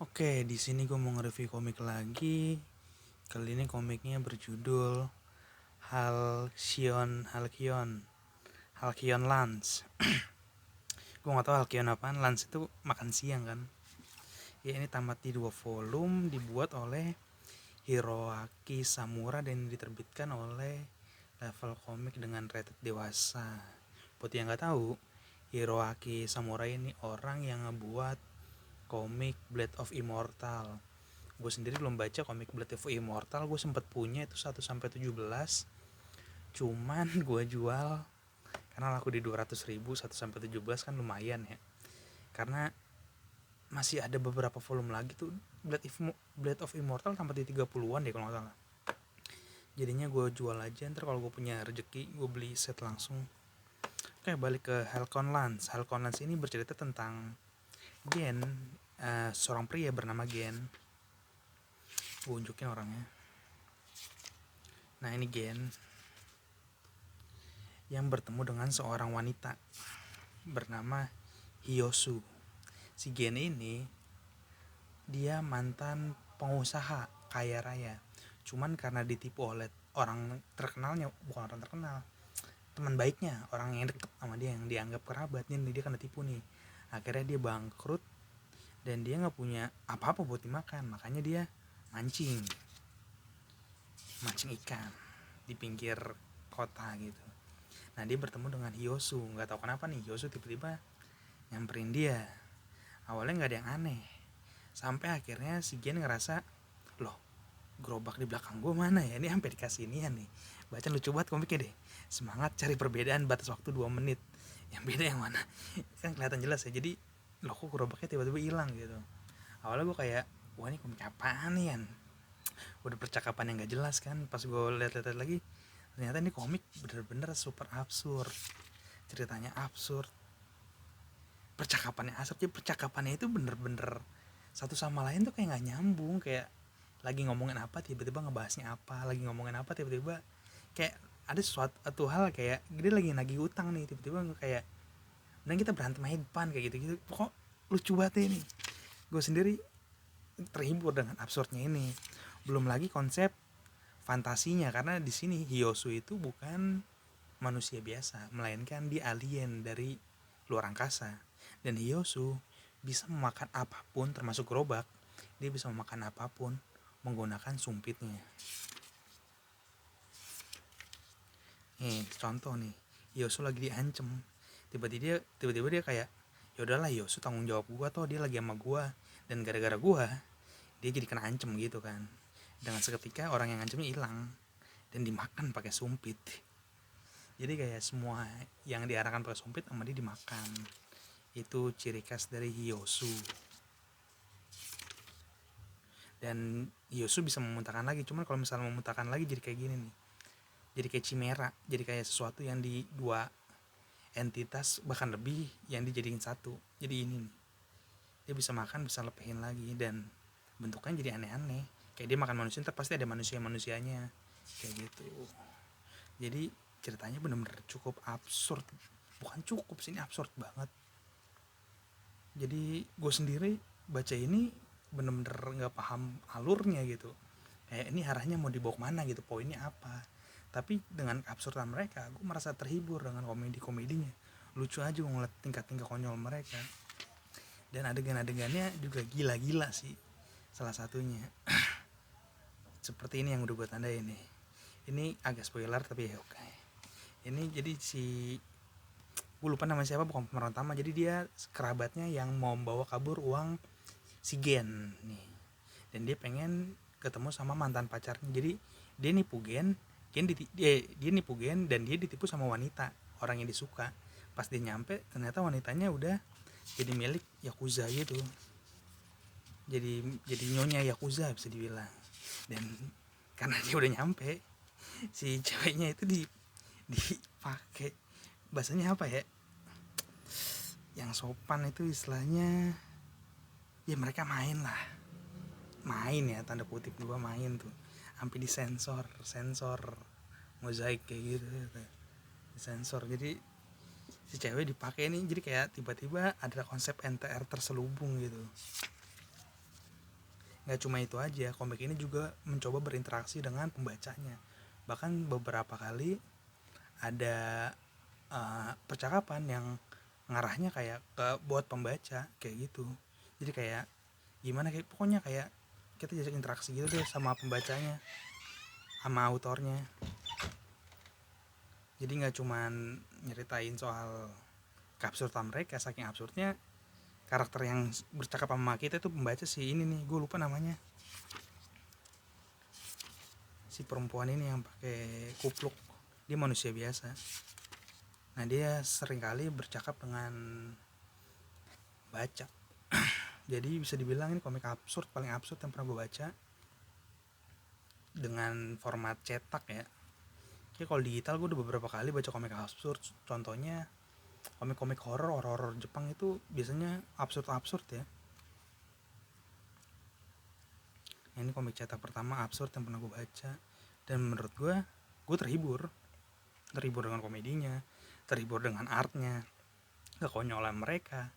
Oke, di sini gue mau nge-review komik lagi. Kali ini komiknya berjudul Halcyon Lance. Gue nggak tahu Halcyon apaan. Lance itu makan siang kan. Ya, ini tamat di 2 volume, dibuat oleh Hiroaki Samura dan diterbitkan oleh Level Komik dengan rated dewasa. Buat yang nggak tahu, Hiroaki Samura ini orang yang ngebuat komik Blade of Immortal. Gue sendiri belum baca komik Blade of Immortal. Gue sempet punya itu 1-17, cuman gue jual karena laku di 200.000. 1-17 kan lumayan ya, karena masih ada beberapa volume lagi tuh. Blade of Immortal sampai di 30-an deh kalau nggak salah. Jadinya gue jual aja, ntar kalau gue punya rezeki gue beli set langsung. Oke, balik ke Halcyon Lance. Halcyon Lance ini bercerita tentang Gen, seorang pria bernama Gen. Gue unjukin orangnya. Nah, ini Gen yang bertemu dengan seorang wanita bernama Hiyosu. Si Gen ini dia mantan pengusaha kaya raya. Cuman karena ditipu oleh orang terkenalnya, bukan orang terkenal, teman baiknya, orang yang deket sama dia, yang dianggap kerabat, nih dia kena tipu nih. Akhirnya dia bangkrut dan dia nggak punya apa-apa buat dimakan, makanya dia mancing ikan di pinggir kota gitu. Nah, dia bertemu dengan Hiyosu. Nggak tahu kenapa nih Hiyosu tiba-tiba nyamperin dia. Awalnya nggak ada yang aneh, sampai akhirnya si Gen ngerasa, loh, gerobak di belakang gue mana ya, ini sampai dikasih inian nih. Baca lucu banget komiknya deh. Semangat cari perbedaan, batas waktu 2 menit. Yang beda yang mana? Kan kelihatan jelas ya. Jadi loh, kok gerobaknya tiba-tiba hilang gitu. Awalnya gue kayak, wah, ini komik apaan nih kan, udah percakapan yang gak jelas kan. Pas gue lihat-lihat lagi, ternyata ini komik bener-bener super absurd. Ceritanya absurd, percakapannya absurd. Jadi percakapannya itu bener-bener satu sama lain tuh kayak nggak nyambung. Kayak lagi ngomongin apa tiba-tiba ngebahasnya apa, lagi ngomongin apa tiba-tiba kayak ada suatu hal, kayak dia lagi nagih utang nih, tiba-tiba kayak, dan kita berantem aja depan kayak gitu-gitu. Kok lucu banget ini. Gue sendiri terhibur dengan absurdnya ini. Belum lagi konsep fantasinya, karena di sini Hiyosu itu bukan manusia biasa, melainkan dia alien dari luar angkasa. Dan Hiyosu bisa memakan apapun, termasuk gerobak. Dia bisa memakan apapun menggunakan sumpitnya. Nih contoh nih, Hiyosu lagi diancem, tiba-tiba dia kayak, ya udahlah Hiyosu, tanggung jawab gua, toh dia lagi sama gua, dan gara-gara gua dia jadi kena ancem gitu kan. Dengan seketika orang yang ngancemnya hilang dan dimakan pakai sumpit. Jadi kayak semua yang diarahkan pakai sumpit sama dia dimakan. Itu ciri khas dari Hiyosu. Dan Hiyosu bisa memuntahkan lagi, cuman kalau misalnya memuntahkan lagi jadi kayak gini nih, jadi kayak chimera, jadi kayak sesuatu yang di dua entitas bahkan lebih yang dijadiin satu. Jadi ini nih, dia bisa makan, bisa lepehin lagi, dan bentuknya jadi aneh-aneh. Kayak dia makan manusia, ntar pasti ada manusianya kayak gitu. Jadi ceritanya bener-bener cukup absurd. Bukan cukup sih, ini absurd banget. Jadi gue sendiri baca ini bener-bener nggak paham alurnya gitu. Kayak ini arahnya mau dibawa kemana gitu, poinnya apa. Tapi dengan keabsurdan mereka, gue merasa terhibur dengan komedi-komedinya. Lucu aja gue ngeliat tingkat-tingkat konyol mereka. Dan adegan-adegannya juga gila-gila sih. Salah satunya seperti ini yang udah gue tandain nih. Ini agak spoiler tapi ya oke. Ini jadi si, gue lupa nama siapa, bukan pemeran utama. Jadi dia kerabatnya yang mau membawa kabur uang si Gen nih. Dan dia pengen ketemu sama mantan pacarnya. Jadi dia nipu Gen, dia nipu Gen, dan dia ditipu sama wanita, orang yang disuka. Pas dia nyampe, ternyata wanitanya udah jadi milik Yakuza gitu. Jadi nyonya Yakuza bisa dibilang. Dan karena dia udah nyampe, si ceweknya itu dipakai, bahasanya apa ya, yang sopan itu istilahnya, ya mereka main ya, tanda kutip dua main tuh, sampai sensor mozaik kayak gitu, sensor. Jadi si cewek dipakai ini, jadi kayak tiba-tiba ada konsep NTR terselubung gitu. Nggak cuma itu aja, komik ini juga mencoba berinteraksi dengan pembacanya. Bahkan beberapa kali ada percakapan yang ngarahnya kayak ke buat pembaca kayak gitu. Jadi kayak gimana, kayak pokoknya kayak kita jajak interaksi gitu deh sama pembacanya, sama autornya. Jadi nggak cuman nyeritain soal keabsurdan mereka, saking absurdnya karakter yang bercakap sama kita itu pembaca, si ini nih, gue lupa namanya, si perempuan ini yang pakai kupluk, dia manusia biasa. Nah dia seringkali bercakap dengan baca. Jadi bisa dibilang ini komik absurd, paling absurd yang pernah gue baca dengan format cetak ya. Kayak kalau digital gue udah beberapa kali baca komik absurd. Contohnya komik-komik horor Jepang itu biasanya absurd ya. Nah, ini komik cetak pertama absurd yang pernah gue baca, dan menurut gue terhibur dengan komedinya, terhibur dengan artnya, kekonyolan mereka,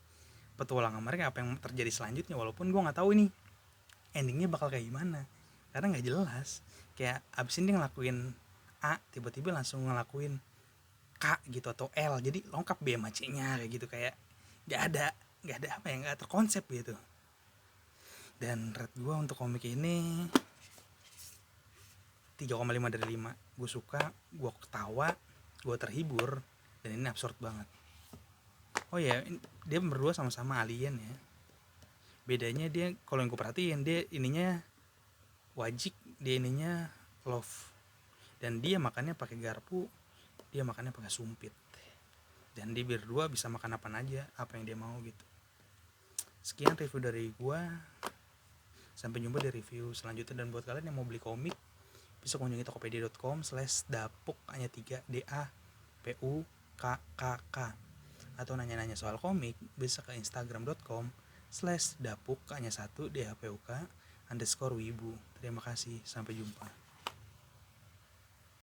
petualangan mereka, apa yang terjadi selanjutnya, walaupun gue nggak tahu ini endingnya bakal kayak gimana karena nggak jelas. Kayak abis ini dia ngelakuin A, tiba-tiba langsung ngelakuin K gitu atau L, jadi lengkap B sama C nya kayak gitu, kayak nggak ada apa yang nggak terkonsep gitu. Dan rate gue untuk komik ini 3,5 dari 5. Gue suka, gue ketawa, gue terhibur, dan ini absurd banget. Oh ya, dia berdua sama-sama alien ya. Bedanya dia, kalau yang gue perhatiin, dia ininya wajik, dia ininya love. Dan dia makannya pakai garpu, dia makannya pakai sumpit. Dan dia berdua bisa makan apa aja, apa yang dia mau gitu. Sekian review dari gue. Sampai jumpa di review selanjutnya. Dan buat kalian yang mau beli komik, bisa kunjungi tokopedia.com/dapuk hanya 3 DAPUKKK, atau nanya-nanya soal komik bisa ke instagram.com/dapuk hanya 1 DAPUK_wibu. Terima kasih, sampai jumpa.